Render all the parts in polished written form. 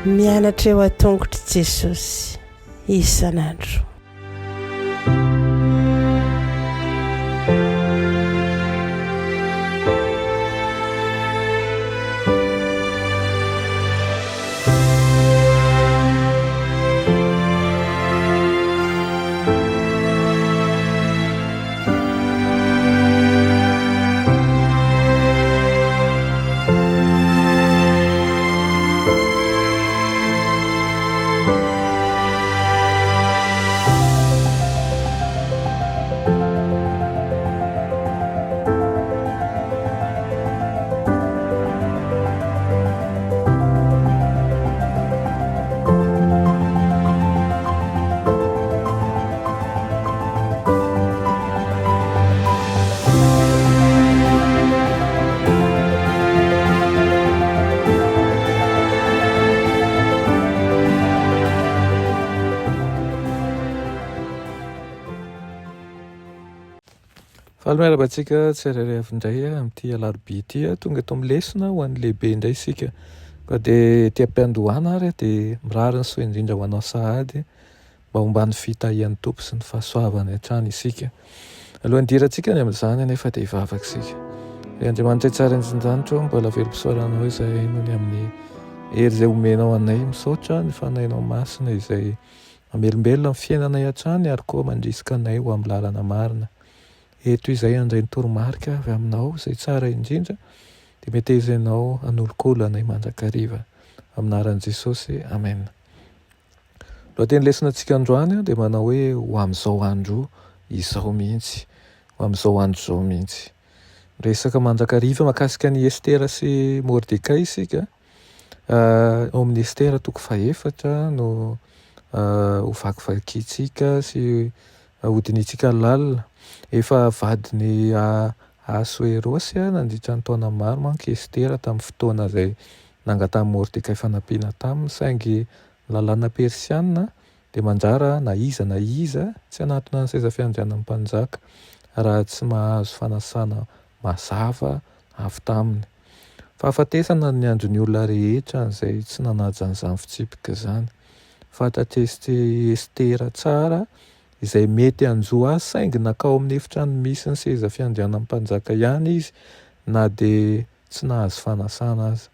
mianatra eo atongotry Jesosy isan'andro. Miarabantsika tsirairay avy indray amin'ity alarobia ity tonga eto amin'ny Lesona ho an'ny lehibe indray isika ka dia tia am-piandohana ary dia mirary ny soa indrindra ho anao sahady mba hombany fitahian'ny tompo sy ny fahasoavany hatrany isika. Alohan'ny dirantsika ny amin'izany anefa dia hivavaka isika. Andriamanitra tsara indrindranitro mbola velom-pisoaranao izay nony amin'ny hery izay omenao anay, misaotra ny fanahinao masina izay mamelombelona amin'ny fiainanay hatrany ary koa mandrisika anay ho amin'ny lalana marina. Eto izay andray ny toromarika avy aminao izay tsara indrindra dia metezenao hanolokolana mandrakariva aminaran'i Jesosy, amen. Lohateny lesonantsika androany dia manao hoe ho amin'izao andro izao mihitsy, ho amin'izao andro izao mihitsy. Resaka mandrakariva mahakasika ny Estera sy Mordekay isika. Ao amin'ny Estera toko 4 no ho vakivakintsika sy hodinitsika lalina. Efa vadiny Ahasuerosy nandritra ny taona maro manko Estera tamin'ny fotoana izay nangatany Mordekay fanampiana taminy, saingy lalàna persiana dia manjara na iza tsy hanatona ny seza fiandrianan'ny mpanjaka raha tsy mahazo fanasana mazava avy taminy. Fahafatesana ny andron'ny olona rehetra izay tsy nanaja an'izany fitsipika izany. Fantatry Estera tsara izay mety hanjo azy saingy nakao amin'ny efitrano misy ny seza fiandrianan'ny mpanjaka ihany izy na dia tsy nahazo fanasana azy.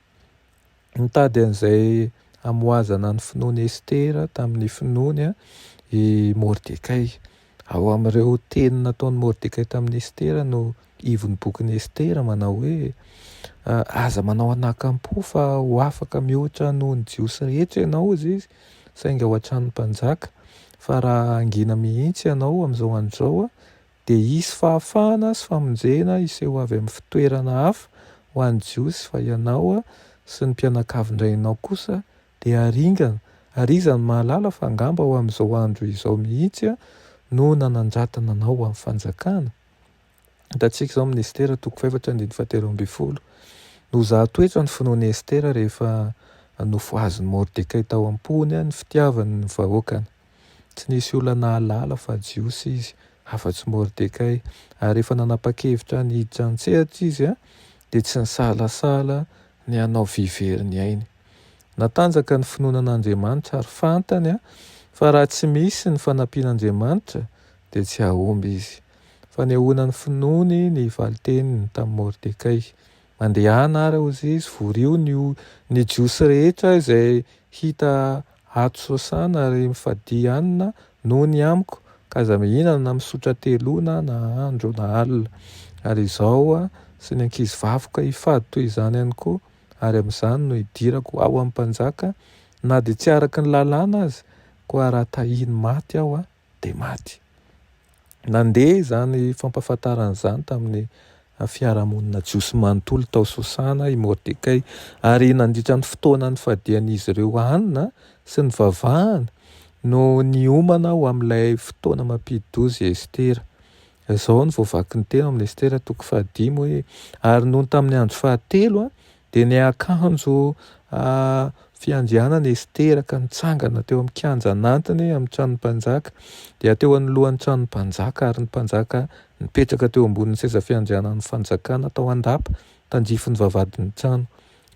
Nitady an'izay hamoazana ny finoany Estera tamin'ny finoany i Mordekay. Ao amin'ireo teny nataon'ny Mordekay tamin'ny Estera no ivon'ny bokin'ny Estera manao hoe aza manao anakampo fa ho afaka mihoatra noho ny jiosy rehetra ianao izy saingy ao an-tranon'ny mpanjaka. Fa raha angina mihitsy ianao amin'izao andro izao dia hisy fahafahana sy famonjena iseho avy amin'ny fitoerana hafa ho an'ny jiosy fa ianao sy ny mpianakavindrainao kosa dia harizany mahalala fa angamba ho amin'izao andro izao mihitsy no nanandratana anao amin'ny fanjakana. Hitantsika izao amin'ny Estera toko 4:17 no zahatoetra ny finoan'i Estera rehefa nofo azon'ny Mordekay tao am-pony ny fitiavany ny vahoakany. Tsy nisy olona nahalala fa jiosy izy, afa-tsy Mordekay. Ary rehefa nanapa-kevitra ny hiditra an-tsehatra izy dia tsy nisalasala ny hanao vivery ainy. Natanjaka ny finoanan'Andriamanitra ary fantany fa raha tsy misy ny fanampian'Andriamanitra dia tsy hahomby izy. Fa nehoana ny finoany ny valiteniny tamin'ny Mordekay. Mandehana ary hozy izy, vorio ny jiosy rehetra izay hita ato saosana ary mifady hanina noho ny amiko ka aza mihinana misotra teloana na andro na alina. Ary izao sy ny ankizy vafoka hifady toy izany ihany koa ary amin'izany no hidirako ao amin'ny mpanjaka na dia tsy araka ny lalàna azy koa raha tahiny maty aho dia maty. Nandeha izany fampafantaran'izany tamin'ny fiarahamonina jiosy manontolo tao Sosana i Mordekay ary nandritra ny fotoana ny fadian'izy ireo hanina sy ny vavahana no niomana ho amin'ilay fotoana mampidi-doza Estera. Izao no voavaky ny tena amin'ny Estera toko 5 hoe ary noho tamin'ny andro fahatelo dia ny akanjo fiandrianana Estera ka nitsangana teo amin'ny kianjan'antiny amin'ny tranon'ny mpanjaka, dia teo anoloan'ny tranon'ny mpanjaka, ary ny mpanjaka nipetraka teo ambonin'ny seza fiandrianan'ny fanjakana tao an-dapa tandrifin'ny vavadin'ny trano.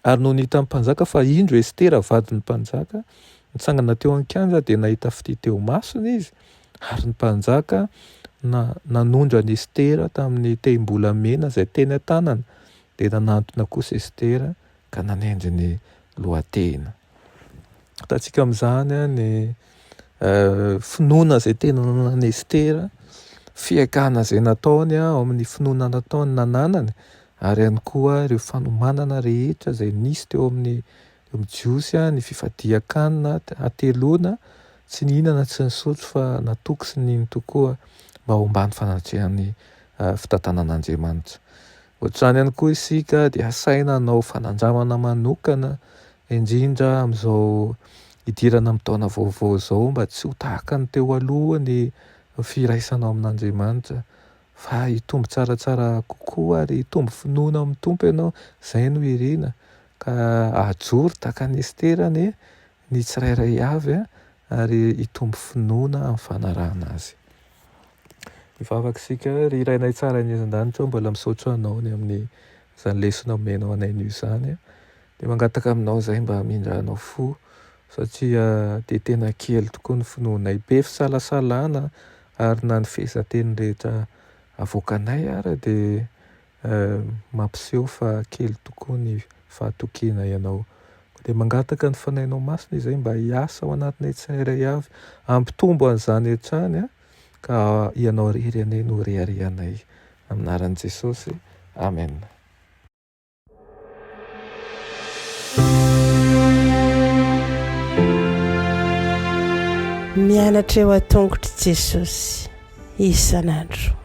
Ary no nihita mpanjaka fa indro Estera vadin'ny mpanjaka nitsangana teo amin'ny kianja, dia nahita fity teo masony izy, ary ny mpanjaka nanondra ny Estera tamin'ny tehim-bolamena izay teny an-tanany, dia nanantona kosa Estera ka nanendry ny lohateny. Hitantsika amin'izany ny finoana izay tena nanana Estera, fiaikana izay nataony ao amin'ny finoana nataony nananany, ary ihany koa ireo fanomanana rehetra izay nisy teo amin'ny jiosy, ny fifadian-kanina ateloana, tsy nihinana tsy nisotro fa natoky sy nino tokoa mba ho ambany fanatrehan'ny fitantanan'Andriamanitra. Ohatrany ihany koa isika dia asaina hanao fanandramana manokana, indrindra amin'izao idirana amin'ny taona vaovao izao, mba tsy ho tahaka ny teo aloha ny firaisanao amin'Andriamanitra, fa hitombo tsaratsara kokoa ary hitombo finoana amin'ny tompo ianao. Izay no irina ka ajoro tahaka ny Estera ny tsirairay avy, ary hitombo finoana amin'ny fanarahana azy. Mivavaka isika ry irainay tsara ny an-danitra, mbola misaotra anao ny amin'ny izany lesona omenao anay io izany, dia mangataka aminao izay mba mindranao fo, satria dia tena kely tokoa ny finoanay, be fisalasalana, ary na ny fehezanteny rehetra avoakanay ary dia mampiseho fa kely tokoa ny fahatokena ianao. Dia mangataka ny fanahinao masina izay mba hiasa ao anatinay tsirairay avy, ampitombo an'izany hatrany, ka ianao rery anay no reharehanay. Amin'ny anaran'i Jesosy, amen. Mianatra eo an-tongotry Jesosy isan'andro.